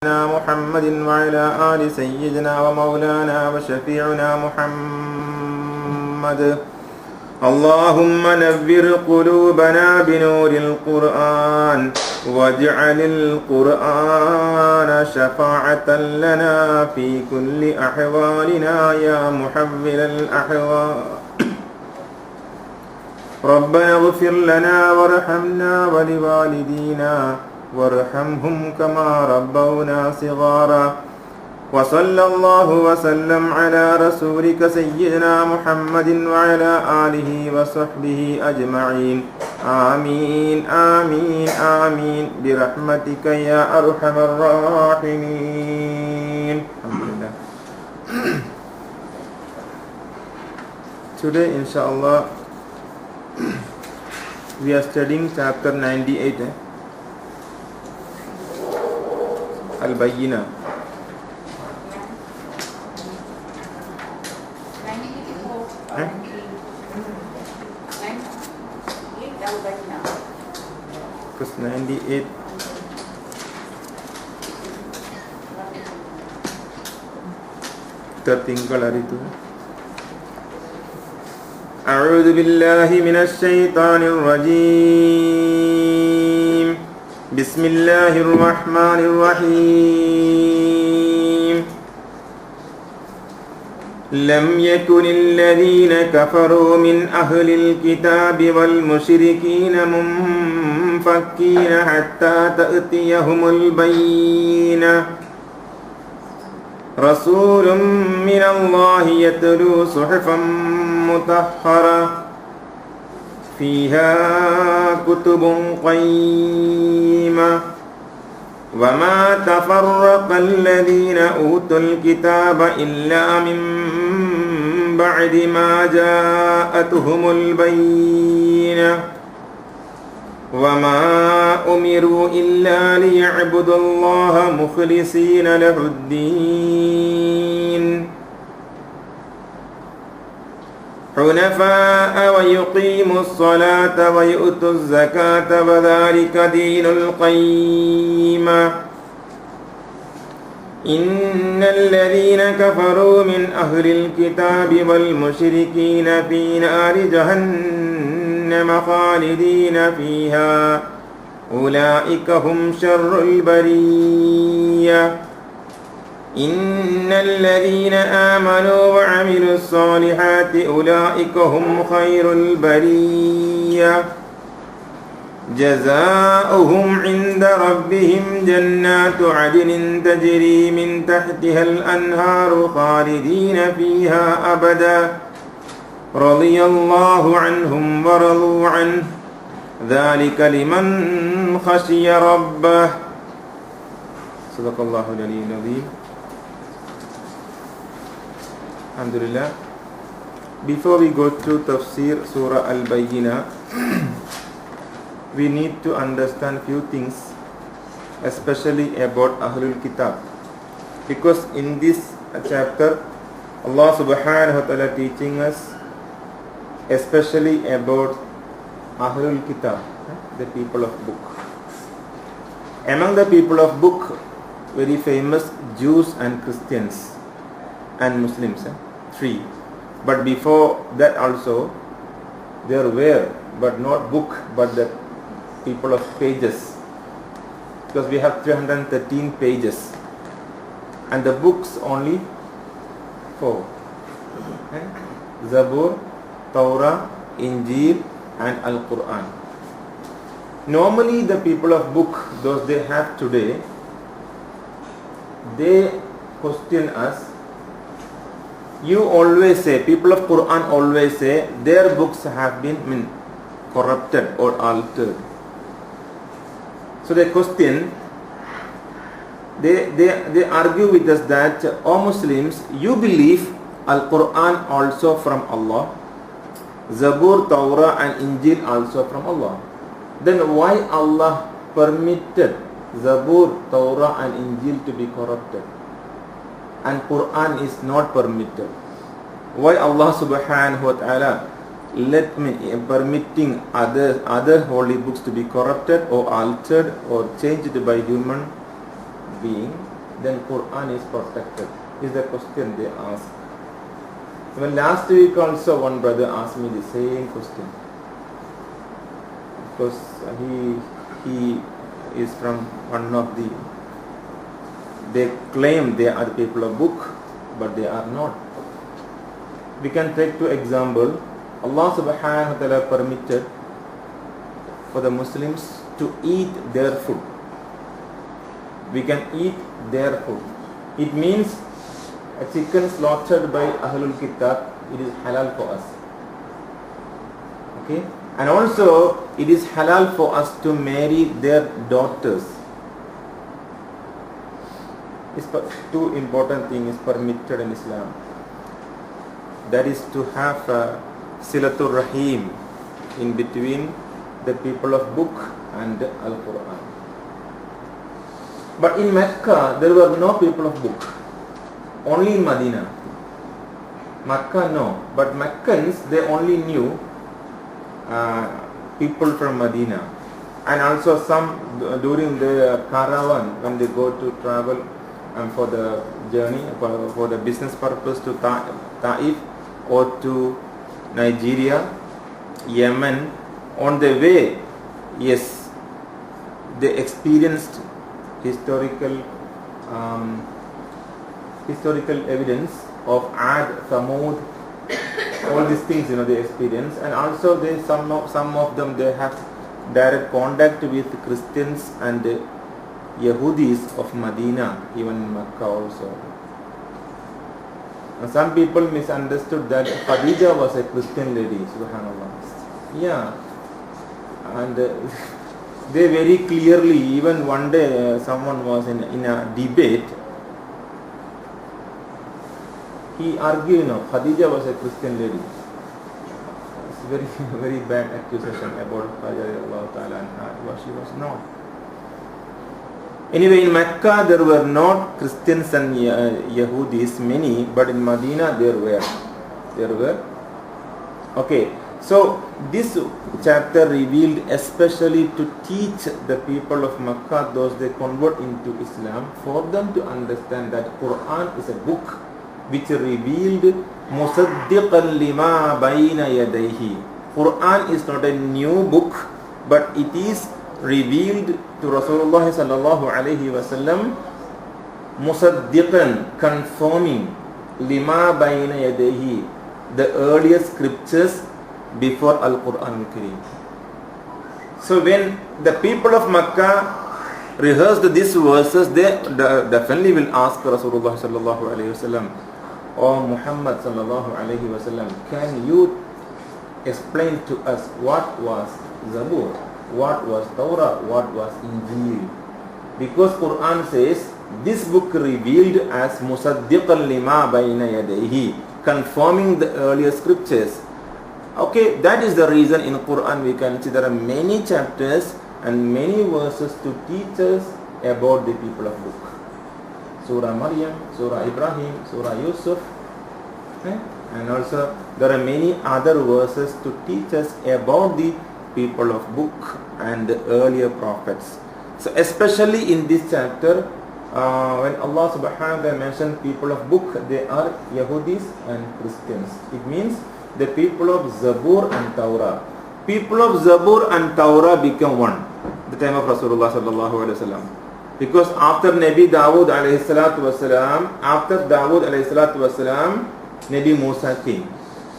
محمد وعلى آل سيدنا ومولانا وشفيعنا محمد. اللهم نبر قلوبنا بنور القرآن واجعل القرآن شفاعة لنا في كل أحوالنا يا محول الأحوال. ربنا اغفر لنا وارحمنا ولوالدينا وارحمهم كما ربونا صغارا. وصلى الله وسلم على رسولك سيدنا محمد وعلى آله وصحبه أجمعين. آمين آمين آمين برحمتك يا أرحم الراحمين. Alhamdulillah. Today inshallah we are studying chapter 98, Al-Bayyinah. Because 98 tertinggal hari itu. A'udzu billahi minasy syaithanir rajim. Bismillahirrahmanirrahim. Lam yakunil ladzina kafaru min ahlil kitabi wal musyrikina munfakkina hatta ta'tiyahumul bayyinah. Rasulun minallahi yatlu suhufan mutahharah فيها كتب قيمة وما تفرق الذين أوتوا الكتاب إلا من بعد ما جاءتهم البينة وما أمروا إلا ليعبدوا الله مخلصين له الدين حنفاء ويقيموا الصلاة ويؤتوا الزكاة وذلك دين القيمة. إن الذين كفروا من أهل الكتاب والمشركين في نار جهنم خالدين فيها أولئك هم شر البرية. إن الذين آمنوا وعملوا الصالحات أولئك هم خير البرية. جزاؤهم عند ربهم جنات عدن تجري من تحتها الأنهار خالدين فيها أبدا رضي الله عنهم ورضوا عنه ذلك لمن خشي ربه. صدق الله العلي العظيم. Alhamdulillah. Before we go to Tafsir Surah Al-Bayyinah, we need to understand few things, especially about Ahlul Kitab, because in this chapter Allah subhanahu wa ta'ala teaching us especially about Ahlul Kitab, the people of book. Among the people of book, very famous Jews and Christians and Muslims, three. But before that also there were, but not book, but the people of pages, because we have 313 pages and the books only 4, Zabur, Torah, Injil and Al-Quran. Normally the people of book, those they have today, they question us. You always say, people of Quran always say their books have been corrupted or altered. So they question, they argue with us that, O Muslims, you believe Al-Quran also from Allah, Zabur, Torah and Injil also from Allah. Then why Allah permitted Zabur, Torah and Injil to be corrupted and Quran is not permitted? Why Allah subhanahu wa ta'ala permitting other holy books to be corrupted or altered or changed by human being, then Quran is protected? Is the question they ask. Even last week also one brother asked me the same question. Because he is from one of the, they claim they are the people of book, but they are not. We can take two example. Allah subhanahu wa ta'ala permitted for the Muslims to eat their food. We can eat their food. It means a chicken slaughtered by Ahlul Kitab, it is halal for us. Okay? And also it is halal for us to marry their daughters. Two important things is permitted in Islam. That is to have Silatul Rahim in between the people of book and Al-Quran. But in Mecca there were no people of book, only in Medina. Mecca no, but Meccans they only knew people from Medina, and also some during the caravan when they go to travel for the journey for the business purpose to Taif or to Nigeria, Yemen. On the way, yes, they experienced historical evidence of Ad, Thamud, all these things they experience, and also some of them they have direct contact with Christians and Yahudis of Medina, even in Mecca also. And some people misunderstood that Khadija was a Christian lady, subhanallah. Yeah, and they very clearly, even one day someone was in a debate, he argued, Khadija was a Christian lady. It's very, very bad accusation about Khadija, what she was not. Anyway, in Mecca there were not Christians and Yahudis many, but in Medina there were. Okay, so this chapter revealed especially to teach the people of Mecca, those they convert into Islam, for them to understand that Quran is a book which revealed musaddiqan lima bayna yadayhi. Quran is not a new book, but it is revealed to Rasulullah sallallahu alaihi wasallam musaddiqan, confirming lima bayna yadayhi, the earlier scriptures before Al-Quran al-Kareem. So when the people of Makkah rehearsed these verses, they definitely will ask Rasulullah sallallahu alaihi wasallam, "O Muhammad sallallahu alaihi wasallam, can you explain to us what was Zabur, what was Torah, what was Injil?" Because Quran says this book revealed as musaddiqan lima bayna yadayhi, confirming the earlier scriptures. Okay, that is the reason in Quran we can see there are many chapters and many verses to teach us about the people of book. Surah Maryam, Surah Ibrahim, Surah Yusuf, and also there are many other verses to teach us about the people of book and the earlier prophets. So especially in this chapter, when Allah subhanahu wa ta'ala mentioned people of book, they are Yahudis and Christians. It means the people of Zabur and Torah. People of Zabur and Torah become one the time of Rasulullah sallallahu alaihi wasallam. Because after Nabi Dawood alayhi salatu wasalam, Nabi Musa came.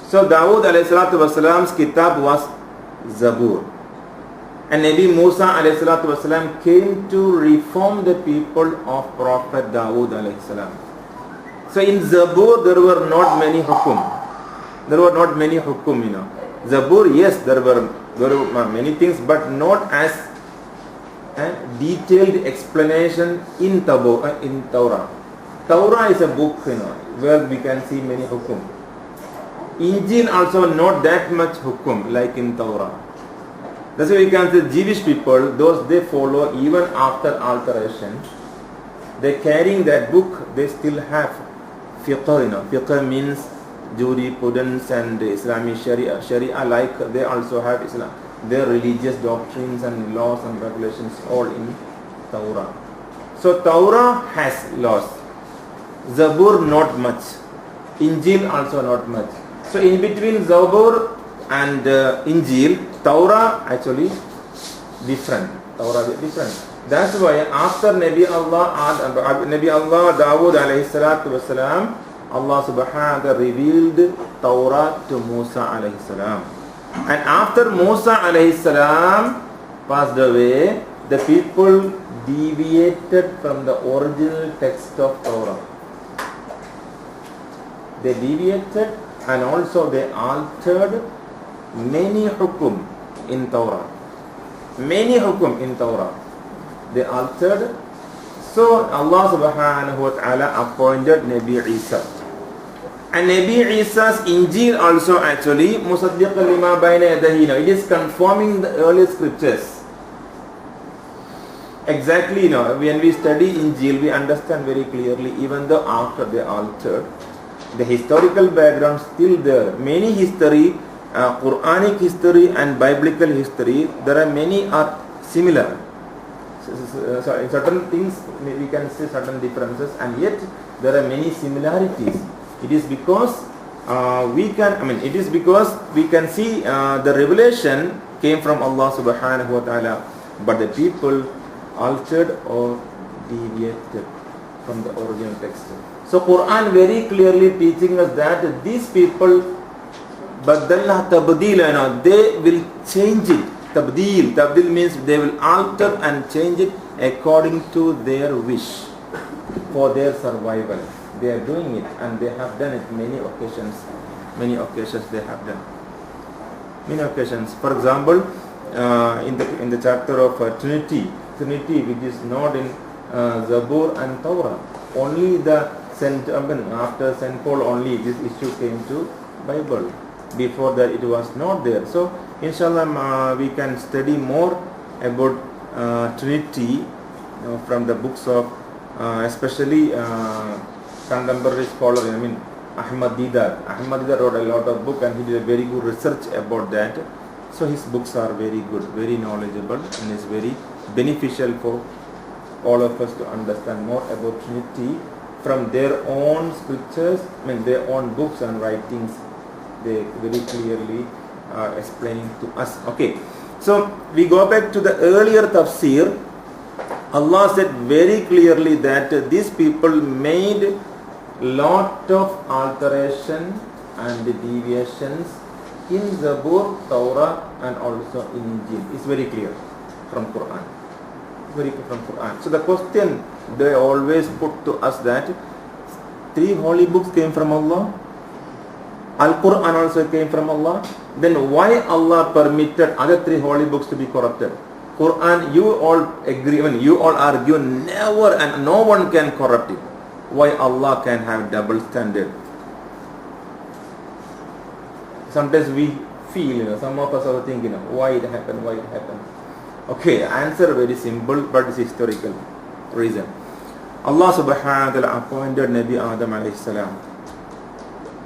So Dawood alayhi salatu wasalam's kitab was Zabur. And Nabi Musa alayhi salatu wasalam came to reform the people of Prophet Dawood alayhi salam. So in Zabur there were not many hukum. Zabur, yes, there were many things, but not as a detailed explanation in Torah. Torah is a book, where we can see many hukum. Injil also not that much hukum like in Torah. That's why we can say Jewish people, those they follow even after alteration, they carrying that book, they still have fiqh. Fiqh means jurisprudence and Islamic Sharia like they also have Islam, their religious doctrines and laws and regulations all in Torah. So Torah has laws. Zabur not much. Injil also not much. So in between Zabur and Injil, Torah actually different. Torah different. That's why after Nabi Allah Dawood alayhi salatu wasalam, Allah subhanahu wa ta'ala revealed Torah to Musa alayhi salam. And after Musa alayhi salam passed away, the people deviated from the original text of Torah. They deviated and also they altered many hukum in Torah. Many hukum in Torah. They altered. So Allah subhanahu wa ta'ala appointed Nabi Isa. And Nabi Isa's Injil also actually Musaddiq lima bayna yadayhi. It is confirming the early scriptures. Exactly, when we study Injil, we understand very clearly, even though after they altered, the historical background still there. Many history, Quranic history and biblical history, there are many are similar. So in certain things we can see certain differences, and yet there are many similarities. It is because we can see the revelation came from Allah subhanahu wa ta'ala, but the people altered or deviated from the original text. So Quran very clearly teaching us that these people badalna tabdila, they will change it. Tabdil means they will alter and change it according to their wish for their survival. They are doing it, and they have done it many occasions. Many occasions they have done. Many occasions. For example, in the chapter of Trinity, which is not in Zabur and Torah. Only after St. Paul only this issue came to Bible. Before that it was not there. So inshallah we can study more about Trinity from the books of especially contemporary scholar, Ahmad Didat. Ahmad Didat wrote a lot of books and he did a very good research about that. So his books are very good, very knowledgeable, and is very beneficial for all of us to understand more about Trinity from their own scriptures, their own books and writings. They very clearly are explaining to us. Okay, so we go back to the earlier tafsir. Allah said very clearly that these people made lot of alteration and deviations in Zabur, Torah, and also in Injil. It's very clear from Quran. So the question they always put to us that 3 holy books came from Allah, Al-Quran also came from Allah, then why Allah permitted other 3 holy books to be corrupted? Quran, you all agree, you all argue never and no one can corrupt it. Why Allah can have double standard? Sometimes we feel, some of us are thinking, why it happened. Okay, answer very simple, but it's historical reason. Allah subhanahu wa ta'ala appointed Nabi Adam alayhi salam.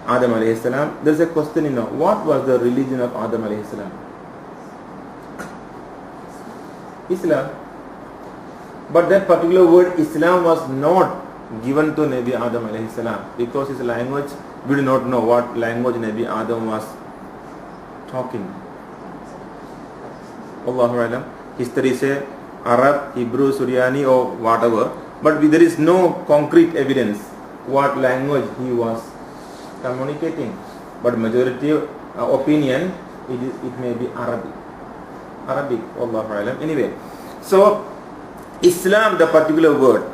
Adam alayhi salam, there's a question, what was the religion of Adam alayhi salam? Islam. But that particular word Islam was not given to Nabi Adam alayhi salam, because his language, we do not know what language Nabi Adam was talking. Allahu Alam. History say Arab, Hebrew, Suryani or whatever, but there is no concrete evidence what language he was communicating. But majority opinion, it may be Arabic. Allahu Alam. Anyway, so Islam, the particular word,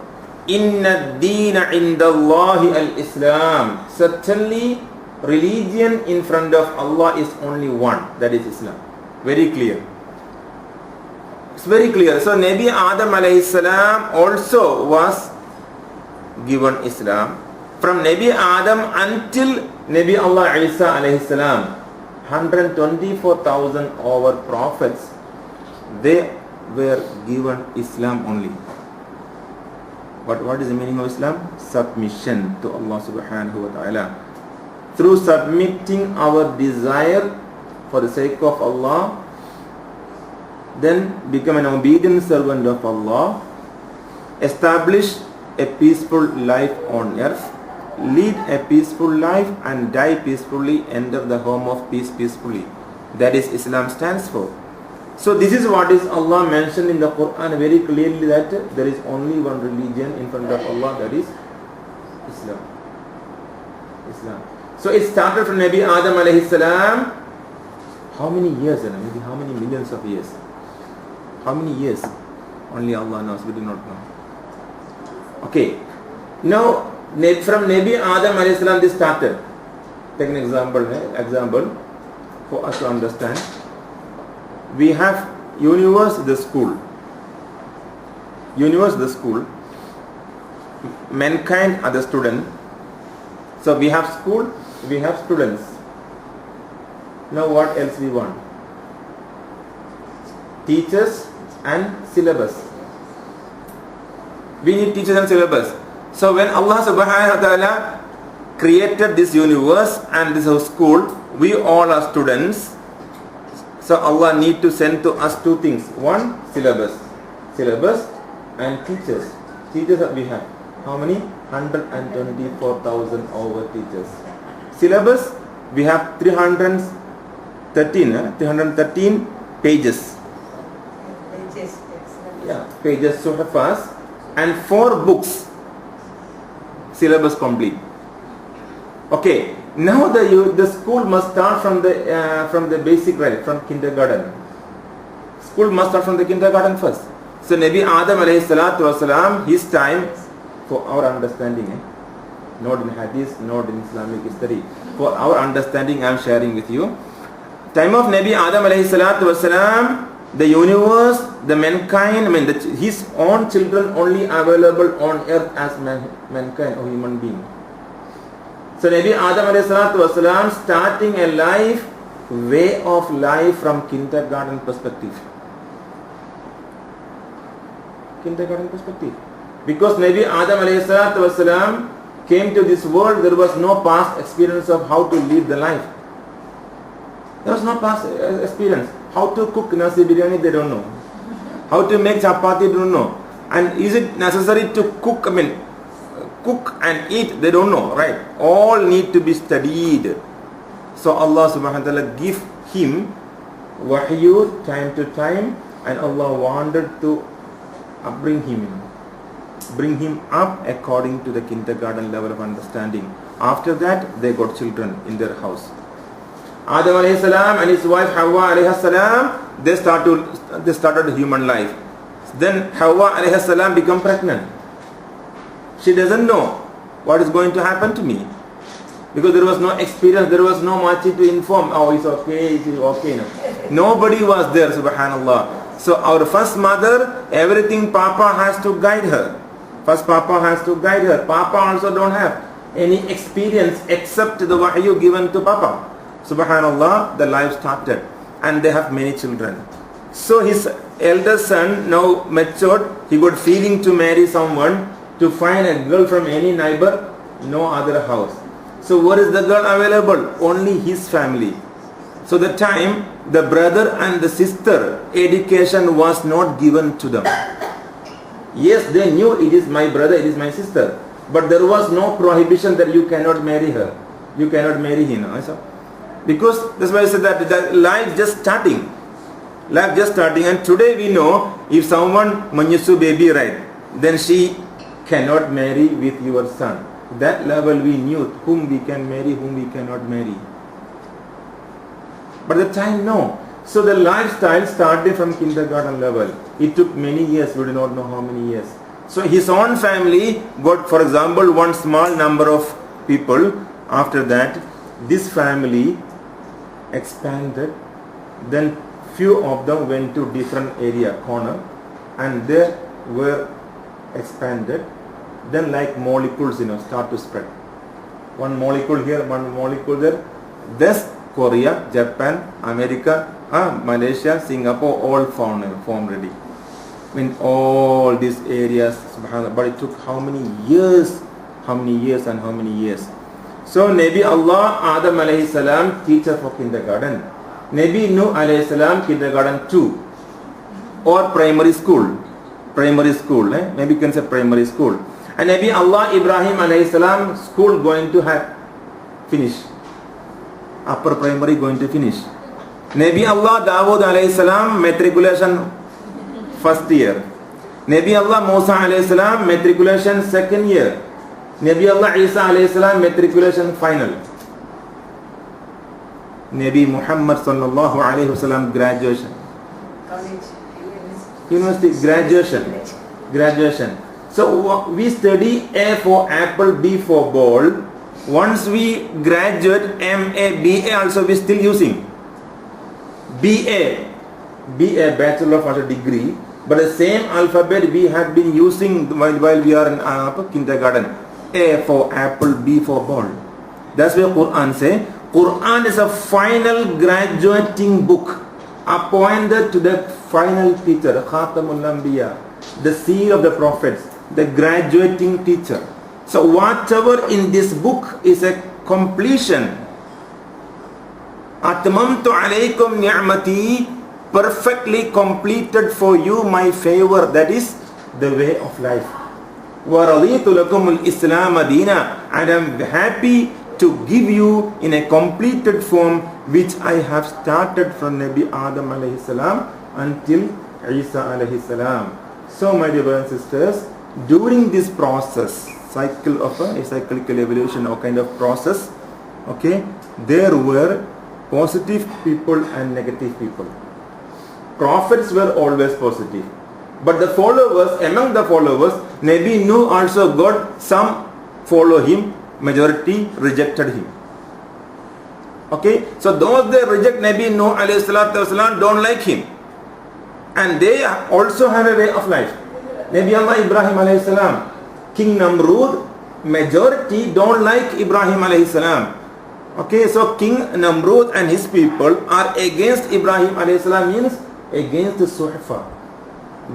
Inna ad-deena indallahi al-Islam. Certainly, religion in front of Allah is only one, that is Islam. Very clear. It's very clear. So Nabi Adam alayhi salam also was given Islam. From Nabi Adam until Nabi Allah Isa alayhi salam, 124,000 over prophets, they were given Islam only. But what is the meaning of Islam? Submission to Allah subhanahu wa ta'ala. Through submitting our desire for the sake of Allah, then become an obedient servant of Allah, establish a peaceful life on earth, lead a peaceful life and die peacefully, enter the home of peace peacefully. That is Islam stands for. So this is what is Allah mentioned in the Quran very clearly, that there is only one religion in front of Allah, that is Islam. So it started from Nabi Adam alayhi salam. How many years? Maybe how many millions of years? How many years? Only Allah knows, we do not know. Okay. Now from Nabi Adam alayhi salam this started. Take an example for us to understand. We have universe, the school. Universe, the school. Mankind are the student. So we have school, we have students. Now what else we want? Teachers and syllabus. We need teachers and syllabus. So when Allah subhanahu wa ta'ala created this universe and this school, we all are students. So Allah need to send to us two things. One, syllabus and teachers. Teachers that we have. How many? 124,000 over teachers. Syllabus, we have 313 pages. Pages, suhafas, and 4 books. Syllabus complete. Okay. Now the school must start from the basic, right, from kindergarten. School must start from the kindergarten first. So Nabi Adam alayhi salatu wasalam, his time, for our understanding, not in hadith, not in Islamic history, for our understanding I am sharing with you. Time of Nabi Adam alayhi salatu wasalam, the universe, the mankind, his own children only available on earth as mankind or human being. So Nabi Adam alayhi salatu wasalam starting a life, way of life from kindergarten perspective. Kindergarten perspective. Because Nabi Adam alayhi salatu wasalam came to this world, there was no past experience of how to live the life. There was no past experience. How to cook nasi biryani, they don't know. How to make chapati, they don't know. And is it necessary to cook, cook and eat, they don't know, right? All need to be studied. So Allah subhanahu wa ta'ala give him wahyu time to time, and Allah wanted to bring him up according to the kindergarten level of understanding. After that, they got children in their house. Adam alayhi salam and his wife Hawa alayhi salam, they started human life. Then Hawa alayhi salam become pregnant. She doesn't know what is going to happen to me, because there was no experience, there was no much to inform. Oh, it's okay, it's okay. No. Nobody was there, subhanallah. So our first mother, everything Papa has to guide her. First Papa has to guide her. Papa also don't have any experience except the wahyu given to Papa. Subhanallah, the life started, and they have many children. So his elder son, now matured, he got feeling to marry someone, to find a girl from any neighbor, no other house. So where is the girl available? Only his family. So the time the brother and the sister education was not given to them. Yes, they knew it is my brother, it is my sister, but there was no prohibition that you cannot marry her, you cannot marry him. Because that's why I said that the life just starting. And today we know if someone manjusu baby, right, then she cannot marry with your son. That level we knew whom we can marry, whom we cannot marry. But the time, no. So the lifestyle started from kindergarten level. It took many years, we do not know how many years. So his own family got, for example, one small number of people. After that, this family expanded. Then few of them went to different corner, and they were expanded. Then like molecules, start to spread. One molecule here, one molecule there. Thus Korea, Japan, America, Malaysia, Singapore, all formed ready. All these areas, subhanAllah. But it took how many years and how many years. So Nabi Allah, Adam alayhi salam, teacher for kindergarten. Nabi Nuh alayhi salam, kindergarten 2 or primary school. primary school. Maybe you can say primary school. And maybe Allah Ibrahim alayhi salam school going to have finish. Upper primary going to finish. Nabi Allah Dawood alayhi salam matriculation first year. Nabi Allah Musa alayhi salam matriculation second year. Nabi Allah Isa alayhi salam matriculation final. Nabi Muhammad sallallahu alayhi wasallam graduation. University graduation. So we study A for apple, B for ball. Once we graduate MA, BA also we still using. BA Bachelor of Arts degree, but the same alphabet we have been using while we are in kindergarten. A for apple, B for ball. That's why Quran say Quran is a final graduating book appointed to the final teacher, Khatamul Anbiya, the seal of the prophets, the graduating teacher. So whatever in this book is a completion. Atmamtu alaykum ni'mati, perfectly completed for you my favor. That is the way of life. Wa raditu lakum al-Islam deena, and I am happy to give you in a completed form which I have started from Nabi Adam alayhi salam until Isa alayhi salam. So my dear brothers and sisters, during this process, cycle of a cyclical evolution or kind of process, okay, there were positive people and negative people. Prophets were always positive, but the followers, among the followers, Nabi Nuh also got some follow him, majority rejected him. Okay, so those they reject Nabi Nuh alayhi salatu wasalam don't like him, and they also have a way of life. Nabi Allah Ibrahim alayhi salam, King Namrud, majority don't like Ibrahim alayhi salam. Okay, so King Namrud and his people are against Ibrahim alayhi salam, means against the suhfa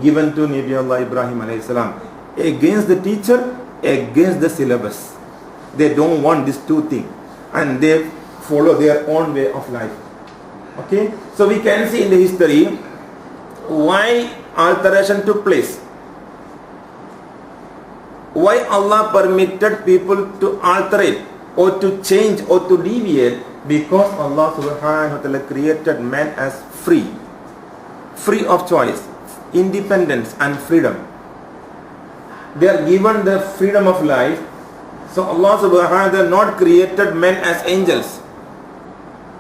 given to Nabi Allah Ibrahim alayhi salam, against the teacher, against the syllabus. They don't want these two things, and they follow their own way of life. Okay, so we can see in the history why alteration took place. Why Allah permitted people to alter it or to change or to deviate? Because Allah subhanahu wa ta'ala created man as free of choice, independence and freedom. They are given the freedom of life. So Allah subhanahu wa ta'ala not created men as angels.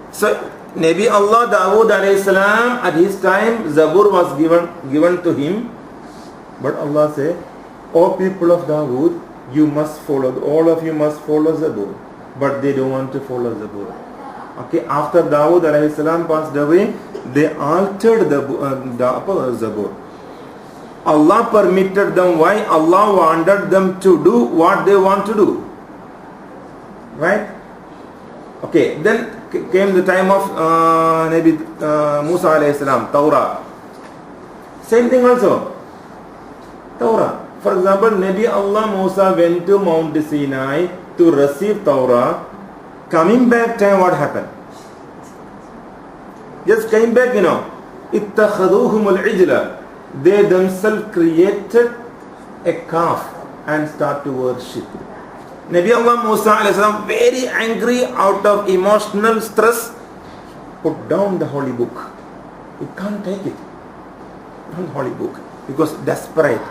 So Nabi Allah Dawood alayhi salam, at his time Zabur was given to him, but Allah said, O people of Dawood, you must follow, all of you must follow Zabur. But they don't want to follow Zabur. Okay, after Dawood alayhi salam passed away, they altered the Zabur. Allah permitted them. Why? Allah wanted them to do what they want to do. Right? Okay, then came the time of Nabi Musa alayhi salam, Torah. Same thing also. Torah. For example, Nabi Allah Musa went to Mount Sinai to receive Torah. Coming back time, what happened? Just came back, Ittakhadhuhum al-ijla. They themselves created a calf and start to worship. Nabi Allah Musa alayhi salam, very angry, out of emotional stress, put down the holy book. He can't take it. Not holy book, because desperate.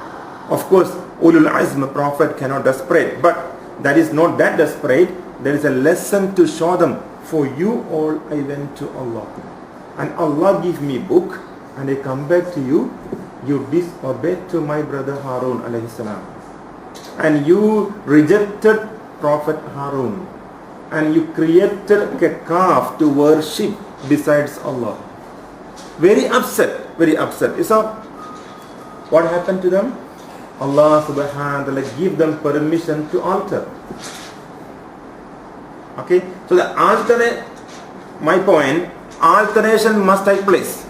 Of course, Ulul Azm Prophet cannot desperate, but that is not that desperate. There is a lesson to show them. For you all, I went to Allah, and Allah give me book, and I come back to you. You disobeyed to my brother Harun alayhi salam, and you rejected Prophet Harun, and you created a calf to worship besides Allah. Very upset, very upset. So what happened to them? Allah subhanahu wa ta'ala give them permission to alter. Okay, so the my point, alteration must take place.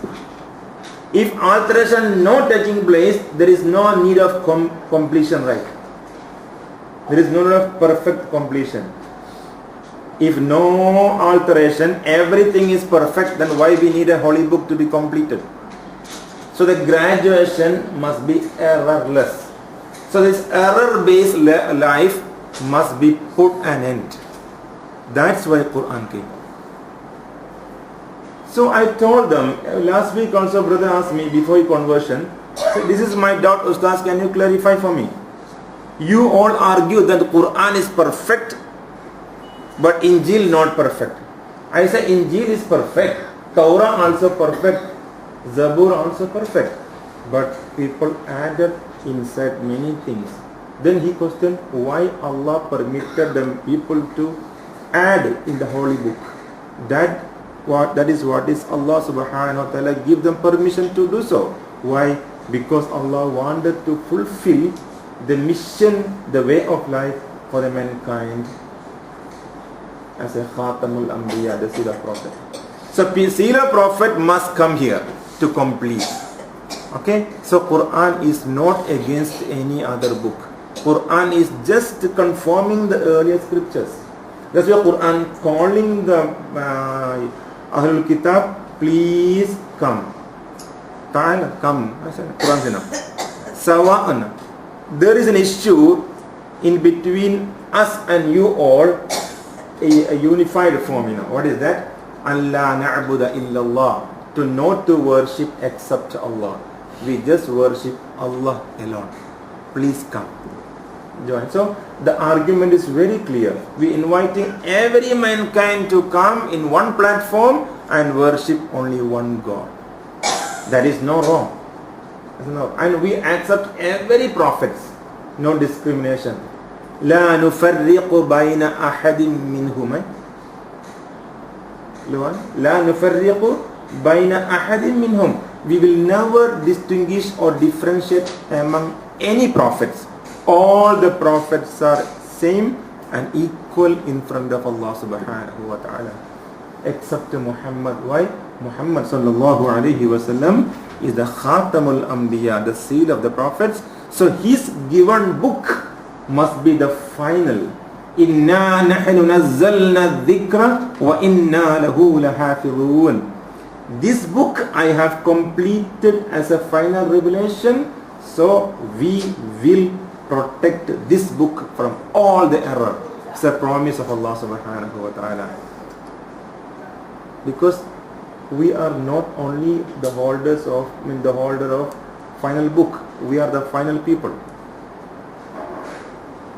If alteration not taking place, there is no need of completion, right? There is no need of perfect completion. If no alteration, everything is perfect, then why we need a holy book to be completed? So the graduation must be errorless. So this error-based life must be put an end. That's why Quran came. So I told them, last week also brother asked me before conversion, so this is my doubt, Ustaz, can you clarify for me? You all argue that the Quran is perfect, but Injil not perfect. I say Injil is perfect, Torah also perfect, Zabur also perfect, but people added inside many things. Then he questioned why Allah permitted the people to add in the holy book. That is what is Allah subhanahu wa ta'ala give them permission to do so. Why? Because Allah wanted to fulfill the mission, the way of life for the mankind as a Khatamul Anbiya, the Seal of Prophet. So Seal of Prophet must come here to complete. Okay? So Quran is not against any other book. Quran is just confirming the earlier scriptures. That's why Quran calling the Ahlul Kitab, please come. Ta'ala, come. Quran says now. Sawa'an. There is an issue in between us and you all, a unified form. What is that? Allah na'budu illallah. To not to worship except Allah. We just worship Allah alone. Please come. Join. So the argument is very clear. We inviting every mankind to come in one platform and worship only one God. That is no wrong. And we accept every prophets. No discrimination. لا نفرق بين أحد منهم. لا نفرق بين أحد منهم. We will never distinguish or differentiate among any prophets. All the prophets are same and equal in front of Allah subhanahu wa ta'ala, except Muhammad. Why? Muhammad sallallahu alayhi wa sallam is the Khatamul Anbiya, the seal of the prophets. So his given book must be the final. Inna nahnu nazzalna dhikra wa inna lahu lahafidhun. This book I have completed as a final revelation, so we will protect this book from all the error. It's a promise of Allah subhanahu wa ta'ala. Because we are not only the holder of final book, we are the final people.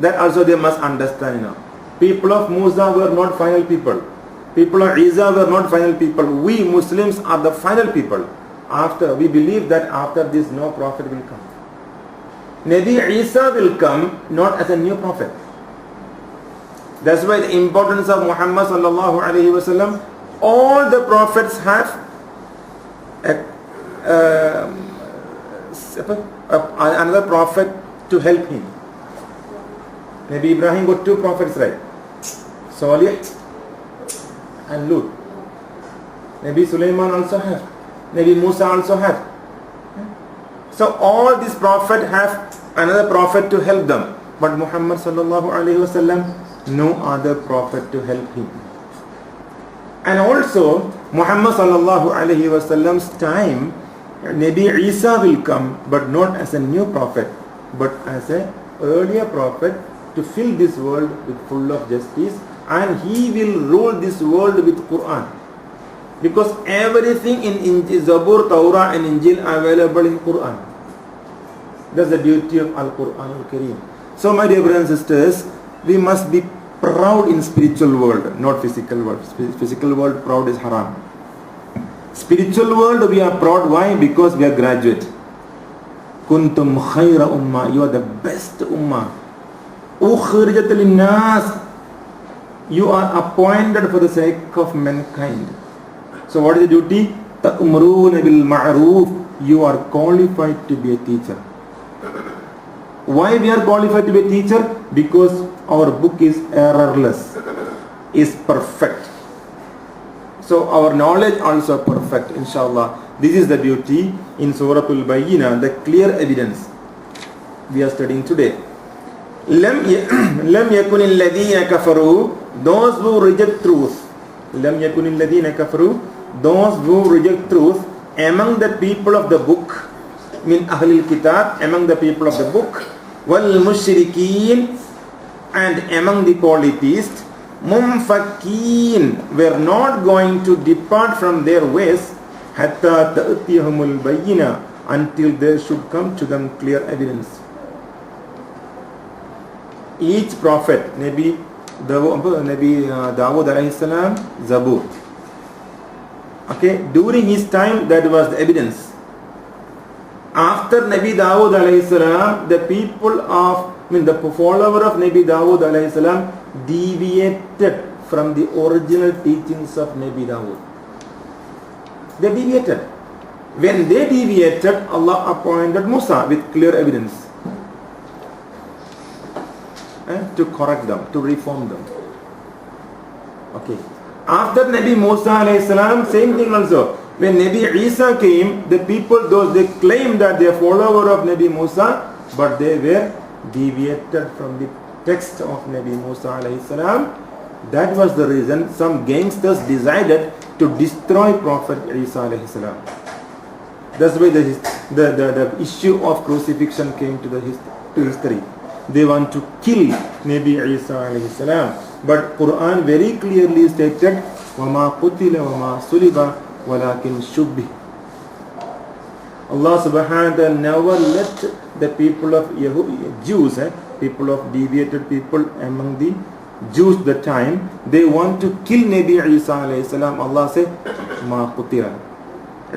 That also they must understand. People of Musa were not final people. People of Isa were not final people. We Muslims are the final people. We believe that after this no prophet will come. Nabi Isa will come not as a new prophet. That's why the importance of Muhammad sallallahu alaihi wasallam. All the prophets have another prophet to help him. Nabi Ibrahim got two prophets, right? Salih and Lut. Nabi Sulaiman also have. Nabi Musa also have. So all these prophets have another prophet to help them. But Muhammad sallallahu alaihi wasallam, no other prophet to help him. And also Muhammad sallallahu alaihi wasallam's time, Nabi Isa will come, but not as a new prophet, but as an earlier prophet to fill this world with full of justice, and he will rule this world with Quran. Because everything in Zabur, Torah and Injil are available in Quran. That's the beauty of Al-Quran Al-Kareem. So my dear brothers and sisters, we must be proud in spiritual world, not physical world. Physical world proud is haram. Spiritual world we are proud. Why? Because we are graduate. Kuntum khayra ummah. You are the best ummah. Ukhrijat linnas. You are appointed for the sake of mankind. So what is the duty? Ta'muruna bil ma'roof. You are qualified to be a teacher. Why we are qualified to be a teacher? Because our book is errorless, is perfect. So our knowledge also perfect, inshallah. This is the beauty in Surah Al-Bayyinah, the clear evidence we are studying today. Lam yakun alladhina kafaru, those who reject truth. Lam yakun alladhina kafaru, those who reject truth among the people of the book. min ahlil kitab, among the people of the book, wal mushrikeen, and among the polytheists, mumfakeen, were not going to depart from their ways, hatta ta'tiyahumul bayyina, until there should come to them clear evidence. Each prophet, Nabi Dawud alayhi salam, Zabur. Okay, during his time that was the evidence. After Nabi Dawud alayhi salam, the people of, the follower of Nabi Dawud alayhi salam deviated from the original teachings of Nabi Dawud. They deviated. When they deviated, Allah appointed Musa with clear evidence to correct them, to reform them. Okay. After Nabi Musa alayhi salam, same thing also. When Nabi Isa came, the people, those they claimed that they are follower of Nabi Musa, but they were deviated from the text of Nabi Musa alayhi salam. That was the reason some gangsters decided to destroy Prophet Isa alayhi salam. That's why the issue of crucifixion came to history. They want to kill Nabi Isa alayhi salam. But Quran very clearly stated, وَمَا قُتِلَ وَمَا صُلِبَ وَلَكِنْ شُبِّهِ. Allah subhanahu wa ta'ala never let the people of Jews, people of deviated people among the Jews the time, they want to kill Nabi Isa alayhi salam. Allah said, مَا قُتِلَ.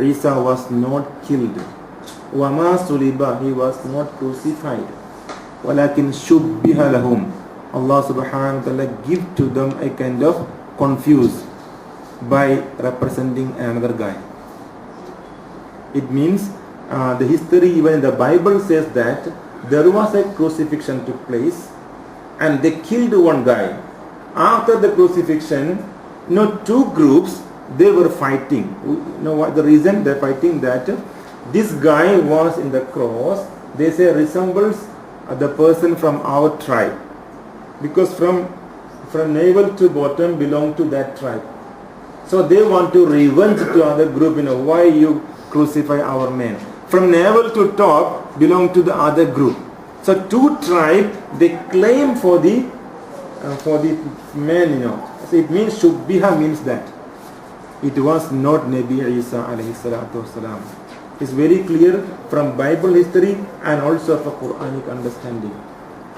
Isa was not killed. وَمَا صُلِبَ. He was not crucified. وَلَكِنْ شُبِّهَ لَهُمْ. Allah subhanahu wa ta'ala give to them a kind of confuse by representing another guy. It means the history even in the Bible says that there was a crucifixion took place and they killed one guy. After the crucifixion, two groups, they were fighting. You know what the reason they're fighting? That this guy was in the cross, they say resembles the person from our tribe, because from navel to bottom belong to that tribe. So they want to revenge to other group, why you crucify our man. From navel to top belong to the other group. So two tribes, they claim for the man, So it means Shubbiha means that it was not Nabi Isa alayhi salatu wasalam. It's very clear from Bible history and also for Quranic understanding.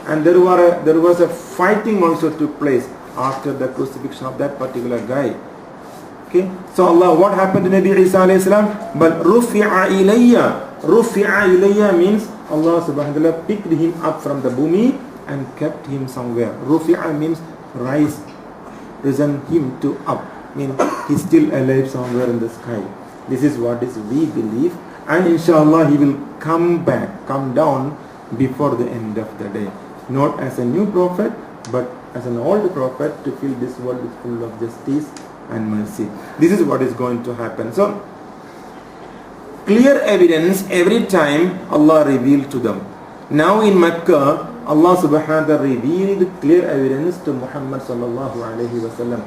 And there was a fighting also took place after the crucifixion of that particular guy. Okay, so Allah, what happened to Nabi Isa alayhi salam? But rufi'a ilayya means Allah subhanahu wa ta'ala picked him up from the bumi and kept him somewhere. Rufi'a means rise, risen him to up, means he's still alive somewhere in the sky. This is what is we believe, and inshallah he will come down before the end of the day, not as a new prophet but as an old prophet to fill this world with full of justice and mercy. This is what is going to happen. So clear evidence every time Allah revealed to them. Now in Mecca, Allah subhanahu wa ta'ala revealed clear evidence to Muhammad sallallahu alayhi wa sallam.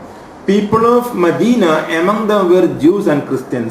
People of Medina, among them were Jews and Christians.